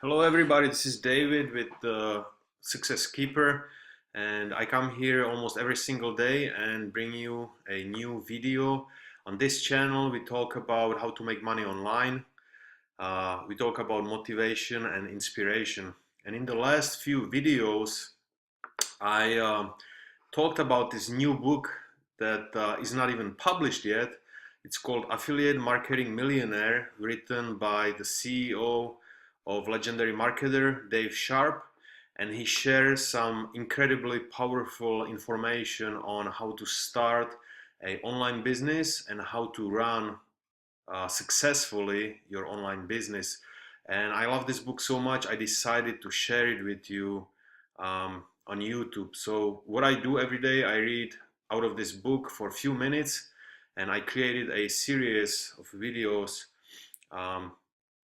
Hello everybody, this is David with the Success Keeper, and I come here almost every single day and bring you a new video. On this channel we talk about how to make money online. We talk about motivation and inspiration. And in the last few videos I talked about this new book that is not even published yet. It's called Affiliate Marketing Millionaire, written by the CEO of legendary marketer Dave Sharp, and he shares some incredibly powerful information on how to start an online business and how to run successfully your online business. And I love this book so much, I decided to share it with you on YouTube. So what I do every day, I read out of this book for a few minutes, and I created a series of videos um,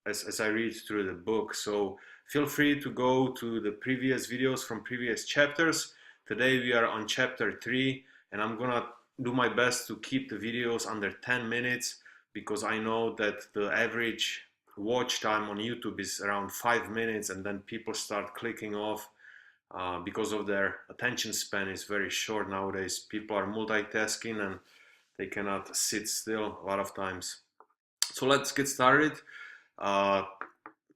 as I read through the book. So feel free to go to the previous videos from previous chapters. Today we are on chapter 3, and I'm gonna do my best to keep the videos under 10 minutes because I know that the average watch time on YouTube is around 5 minutes, and then people start clicking off because of their attention span is very short nowadays. People are multitasking and they cannot sit still a lot of times. So let's get started. Uh,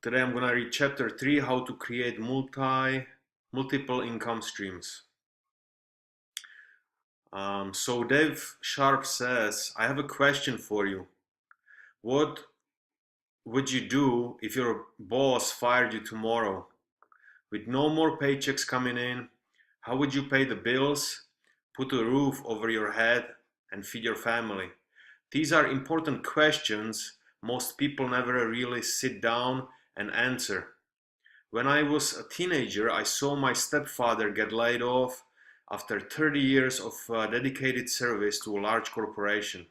Today I'm gonna read chapter 3, how to create multiple income streams. So Dave Sharp says, I have a question for you. What would you do if your boss fired you tomorrow? With no more paychecks coming in, how would you pay the bills, put a roof over your head, and feed your family? These are important questions most people never really sit down and answer. When I was a teenager, I saw my stepfather get laid off after 30 years of dedicated service to a large corporation.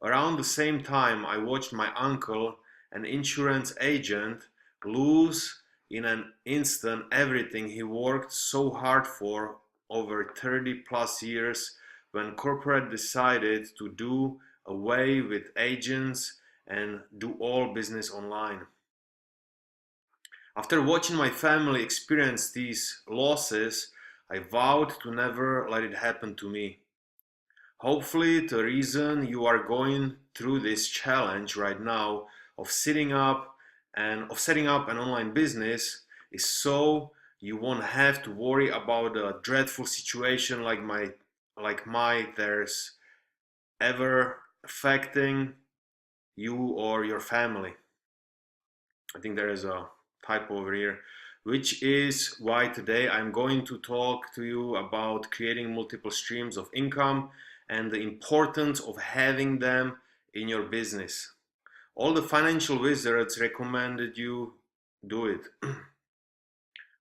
Around the same time, I watched my uncle, an insurance agent, lose in an instant everything he worked so hard for over 30 plus years when corporate decided to do away with agents and do all business online. After watching my family experience these losses, I vowed to never let it happen to me. Hopefully, the reason you are going through this challenge right now of setting up an online business is so you won't have to worry about a dreadful situation like my there's ever affecting you or your family. I think there is a typo over here, which is why today I'm going to talk to you about creating multiple streams of income and the importance of having them in your business. All the financial wizards recommended you do it.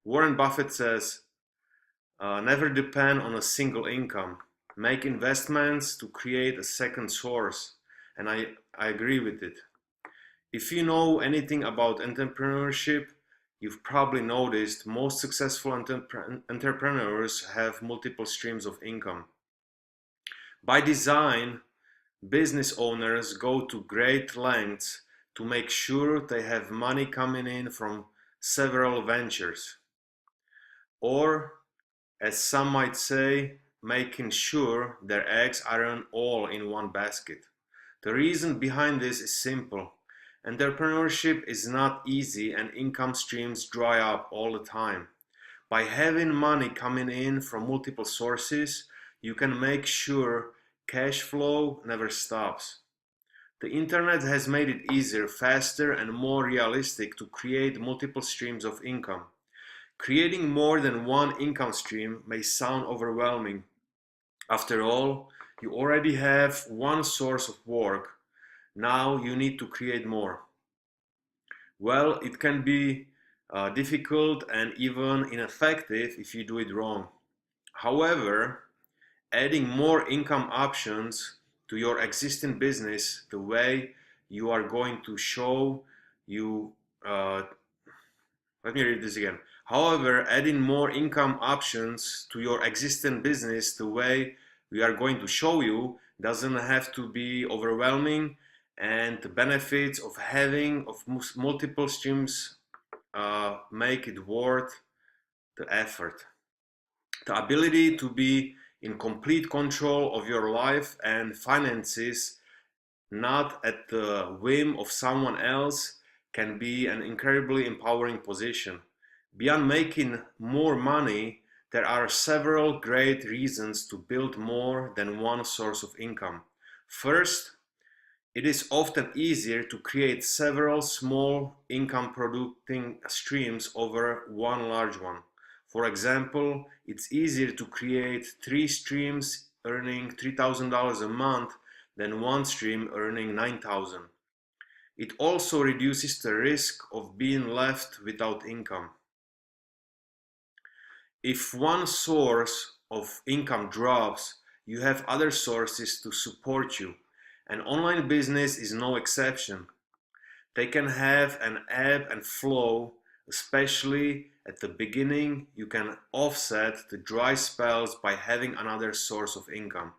Warren Buffett says, never depend on a single income. Make investments to create a second source. And I agree with it. If you know anything about entrepreneurship, you've probably noticed most successful entrepreneurs have multiple streams of income. By design, business owners go to great lengths to make sure they have money coming in from several ventures. Or, as some might say, making sure their eggs aren't all in one basket. The reason behind this is simple. Entrepreneurship is not easy and income streams dry up all the time. By having money coming in from multiple sources, you can make sure cash flow never stops. The internet has made it easier, faster, and more realistic to create multiple streams of income. Creating more than one income stream may sound overwhelming. After all, you already have one source of work. Now you need to create more. Well, it can be difficult and even ineffective if you do it wrong. However, adding more income options to your existing business the way you are going to show you uh, let me read this again. However, adding more income options to your existing business the way we are going to show you doesn't have to be overwhelming, and the benefits of having multiple streams make it worth the effort. The ability to be in complete control of your life and finances, not at the whim of someone else, can be an incredibly empowering position. Beyond making more money, there are several great reasons to build more than one source of income. First, it is often easier to create several small income producing streams over one large one. For example, it's easier to create three streams earning $3,000 a month than one stream earning 9,000. It also reduces the risk of being left without income. If one source of income drops, you have other sources to support you. An online business is no exception. They can have an ebb and flow, especially at the beginning. You can offset the dry spells by having another source of income.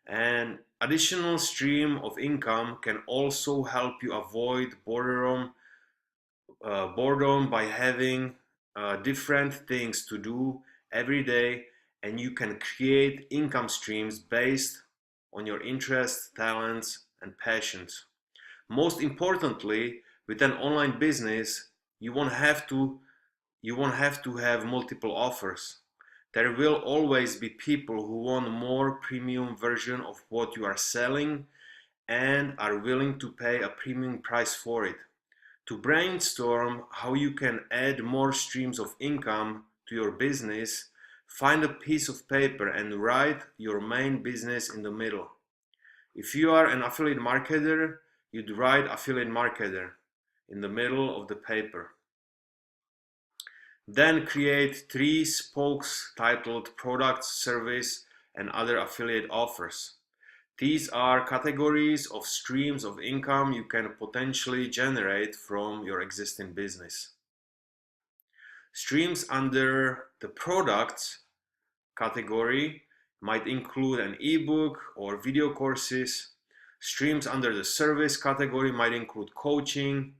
An additional stream of income can also help you avoid boredom by having different things to do every day, and you can create income streams based on your interests, talents, and passions. Most importantly, with an online business, you won't have to have multiple offers. There will always be people who want more premium version of what you are selling and are willing to pay a premium price for it. To brainstorm how you can add more streams of income to your business, find a piece of paper and write your main business in the middle. If you are an affiliate marketer, you'd write affiliate marketer in the middle of the paper. Then create three spokes titled product, service, and other affiliate offers. These are categories of streams of income you can potentially generate from your existing business. Streams under the products category might include an ebook or video courses. Streams under the service category might include coaching,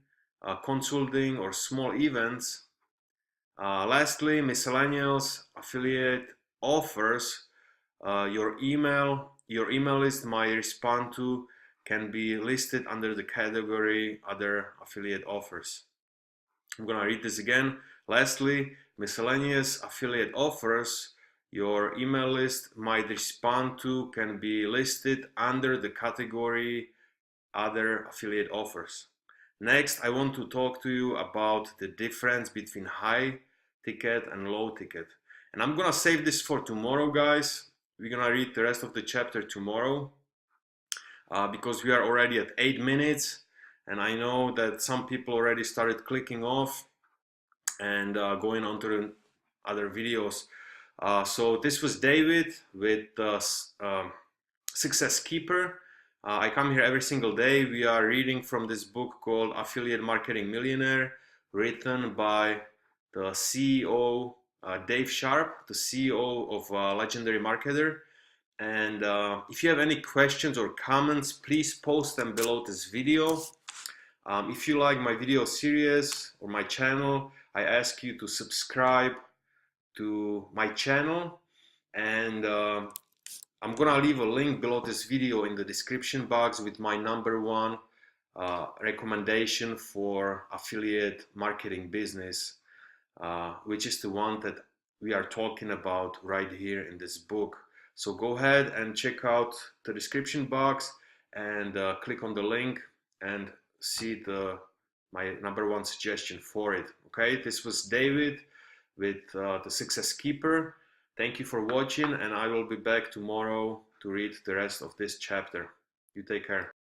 consulting, or small events. Lastly, miscellaneous affiliate offers. Your email list might respond to can be listed under the category other affiliate offers. I'm gonna read this again. Lastly, miscellaneous affiliate offers your email list might respond to can be listed under the category other affiliate offers. Next, I want to talk to you about the difference between high ticket and low ticket. And I'm gonna save this for tomorrow, guys. We're gonna read the rest of the chapter tomorrow because we are already at 8 minutes, and I know that some people already started clicking off and going on to the other videos. So this was David with Success Keeper. I come here every single day. We are reading from this book called Affiliate Marketing Millionaire, written by the CEO, Dave Sharp, the CEO of Legendary Marketer. And if you have any questions or comments, please post them below this video. If you like my video series or my channel, I ask you to subscribe to my channel, and I'm gonna leave a link below this video in the description box with my #1 recommendation for affiliate marketing business, which is the one that we are talking about right here in this book. So go ahead and check out the description box and click on the link and see my #1 suggestion for it. Okay, this was David with the Success Keeper. Thank you for watching, and I will be back tomorrow to read the rest of this chapter. You take care.